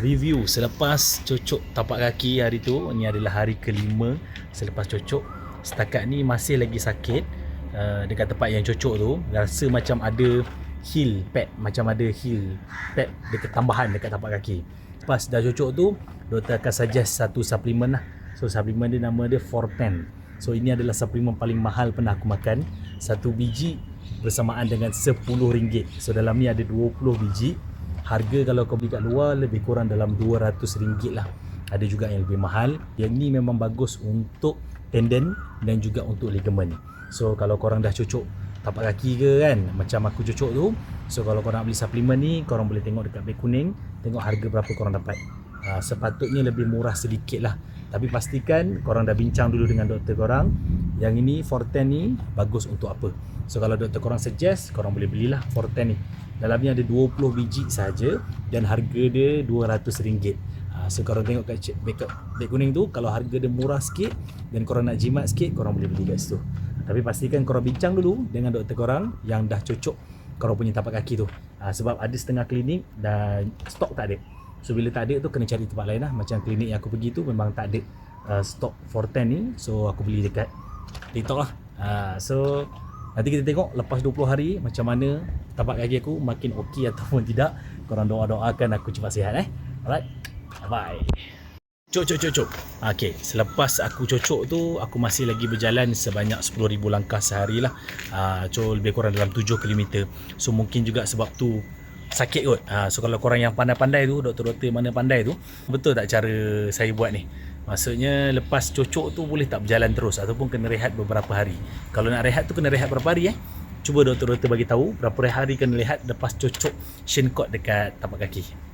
review selepas cocok tapak kaki hari tu. Ini adalah hari kelima selepas cocok. Setakat ni masih lagi sakit dekat tempat yang cocok tu. Rasa macam ada heel pad, macam ada heel pad dekat tambahan dekat tapak kaki. Lepas dah cocok tu, doktor akan suggest satu suplemen lah. So suplemen dia nama dia Forten. So ini adalah suplemen paling mahal pernah aku makan. Satu biji bersamaan dengan RM10. So dalam ni ada 20 biji. Harga kalau kau beli kat luar lebih kurang dalam RM200 lah. Ada juga yang lebih mahal. Yang ni memang bagus untuk tendon dan juga untuk ligamen. So kalau korang dah cocok tapak kaki ke kan, macam aku cocok tu, so kalau korang nak beli suplemen ni, korang boleh tengok dekat beg kuning, tengok harga berapa korang dapat. Sepatutnya lebih murah sedikit lah, tapi pastikan korang dah bincang dulu dengan doktor korang, yang ini Forten ni bagus untuk apa. So kalau doktor korang suggest, korang boleh belilah Forten ni. Dalam ni ada 20 biji saja dan harga dia RM200. So korang tengok kat beg kuning tu, kalau harga dia murah sikit dan korang nak jimat sikit, korang boleh beli kat situ. Tapi pastikan korang bincang dulu dengan doktor korang yang dah cocok korang punya tapak kaki tu. Sebab ada setengah klinik dan stok tak ada. So bila tak ada tu kena cari tempat lain lah. Macam klinik yang aku pergi tu memang tak ada stok Forten ni. So aku beli dekat TikTok lah. So nanti kita tengok lepas 20 hari macam mana tapak kaki aku, makin okey ataupun tidak. Korang doa-doakan aku cepat sihat. Alright, bye. Cok. Okay, selepas aku cocok tu, aku masih lagi berjalan sebanyak 10,000 langkah sehari lah. Lebih kurang dalam 7 km. So mungkin juga sebab tu sakit kot. So kalau korang yang pandai-pandai tu, doktor-doktor mana pandai tu, betul tak cara saya buat ni? Maksudnya lepas cocok tu boleh tak berjalan terus ataupun kena rehat beberapa hari. Kalau nak rehat tu kena rehat berapa hari Cuba doktor-doktor bagi tahu berapa hari kena rehat lepas cocok shin cord dekat tapak kaki.